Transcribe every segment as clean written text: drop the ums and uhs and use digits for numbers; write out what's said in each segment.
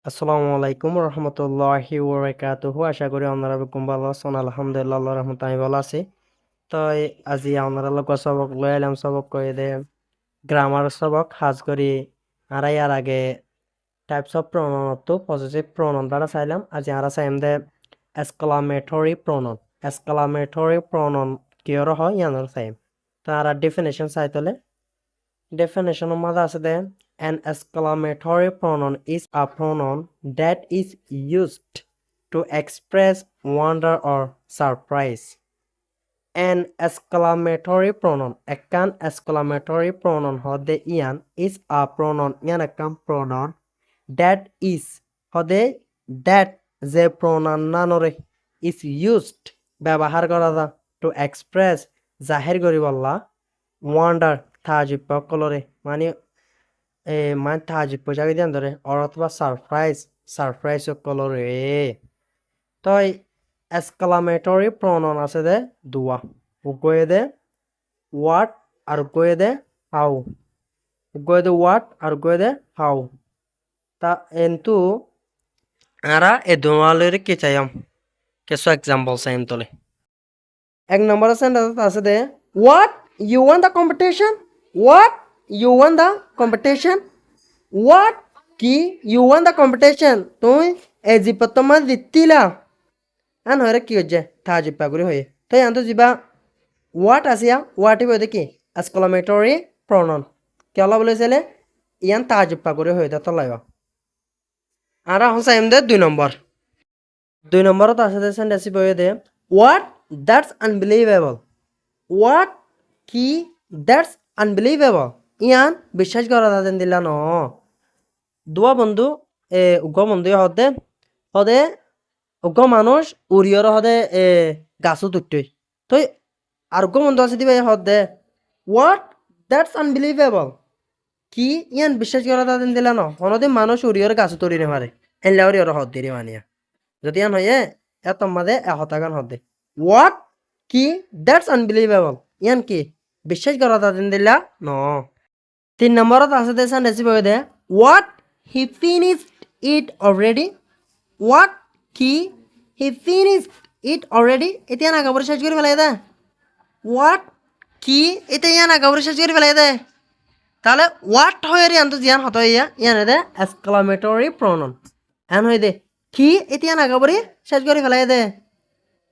আসসালামু আলাইকুম রহমতুল্লাহি ওবরাকাতুহু। আশা করি আপনারা বেকুম ভালো আছেন। আলহামদুলিল্লাহ আল্লাহর রহমতে আমি ভালো আছি। তো আজি আপনারা লগ সবক লই এলাম সবক কই দে গ্রামার সবক হাজ করি আর আগে টাইপস অফ প্রোনাউন তো পজিটিভ প্রোনাউন দ্বারা চাইলাম। আজি আরা চাইম দে এক্সক্লামেটরি প্রোনাউন। এক্সক্লামেটরি প্রোনাউন কিয়র হয় ইয়ানোর চাইম। তো আর definition চাইতলে definition of mother said an exclamatory pronoun is a pronoun that is used to express wonder or surprise. An exclamatory pronoun একখান exclamatory pronoun হদে ইয়ান is a pronoun ইয়ান একখান pronoun that is হদে that যে pronoun নানরে is used ব্যবহার করা যা to express জাহির করি বললা wonder তাজিব কলরে মানে তাজিব জায়গা দিয়ে ধরে অথবা সারপ্রাইজ কলরে তই এক্সক্লামেটরি প্রোনাউন আছে দে দুয়া উগয়ে দে হোয়াট আর গয়ে দে হাউ উগয়ে দে হোয়াট আর গয়ে দে হাউ তা এন্তু আরা এ দুয়ালের কি চাইম কিছু এক্সাম্পল চাইম তলে এক নম্বর আছে দে what you won the competition What? You won the competition? What? কি you won the competition? তুই এই জিপতমা জিতিলা আন হরে কি হচ্ছে থা জিপা করে হয়ে তাই আনতো জিবা what আসিয়া what ইবে দেখি এক্সক্লামেটরি প্রোনাউন কেলা বলেছিলে ইয়ান থা জিপা করে হয়ে তা তলাইবা আর হসা এম দে দুই নম্বরত আছে দে সেন্টেন্স বয়ে দে what that's unbelievable what কি that's unbelievable ইয়ান বিশ্বাস করা দাদেন দিলা ন দুয়া বন্ধু উগ্র বন্ধু হদে উগ্র মানুষ উড়িয়র হদে গাছও তুট্টই তো আর উগ্র বন্ধু আছে দিবে হদে হোয়াট দ্যাটস আনবিলিভেবল কি ইয়ান বিশ্বাস করা দাদেন দিলা ন হনদে মানুষ উড়িয়র গাছ তরি নে মারে এনলা উড়িয়র হদ দিরি মানিয়া যদি ইয়ান হয়ে এত মাদে হতাগান হদে হোয়াট কি দ্যাটস আনবিলিভেবল ইয়ান কি বিশ্বাস করা তাদের দিলা ন তিন নম্বরত আছে দে সেন্টেন্স বই দে what he finished it already what কি হি ফিনিশড ইট অলরেডি এতিয়া না খবর শেষ করে ফেলাই দে হোয়াট কি এতিয়া না খবর শেষ করে ফেলাই দে তাহলে হোয়াট হয়ে রে আন্ত জিয়ান হত ইয়ান দে এক্সক্লামেটরি প্রোনাউন এন হই দে কি এতিয়া না খবর শেষ করে ফেলাই দে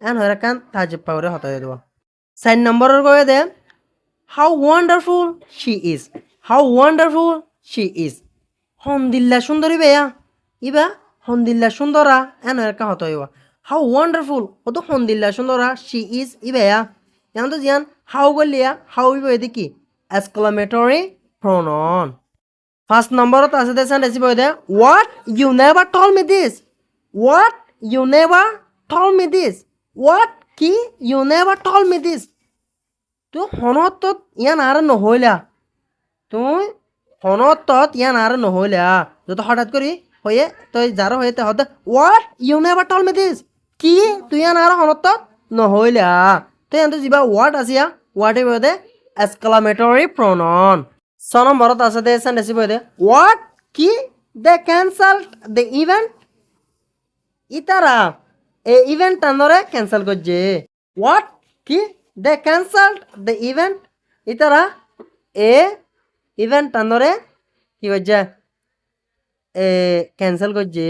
এন হয়ে কান তাজিব পাওরে হত দেব চার নম্বরের কয়ে দে How wonderful she is. How wonderful she is. হন্দিল্লা সুন্দরী বেয়া ইবা হন্দিল্লা সুন্দরা এন একা হতো ইবা হাউ ওয়ান্ডারফুল ও তো হন্দিল্লা সুন্দরা she is ইবেয়া এখন তো জিয়ান হাউ গলিয়া হাউ ইবা দেখি এক্সক্লামেটরি প্রোনাউন ফার্স্ট নম্বরত আছে দে সেন্টেন্স বই দে what you never told me this what you never told me this what কি you never told me this তো হনত ইয়ান আর নহইলা তুই হনত ইয়ান আর নহইলা যত হঠাৎ করি হয়ে তই যার হইতে হতে what you never told me this কি তুই ইয়ান আর হনত নহইলা তুই আনতো যিবা হোয়াট আসিয়া হোয়াট ইবে দে এক্সক্লামেটরি প্রোনাউন ছ নম্বরত আছে দে সেন্টেন্স বই দে হোয়াট কি দে ক্যান্সেলড দ্য ইভেন্ট ইতারা এই ইভেন্ট টানরে ক্যান্সেল করছে হোয়াট কি they cancelled the event itara event tanore কি হচ্ছে ক্যান্সেল করছে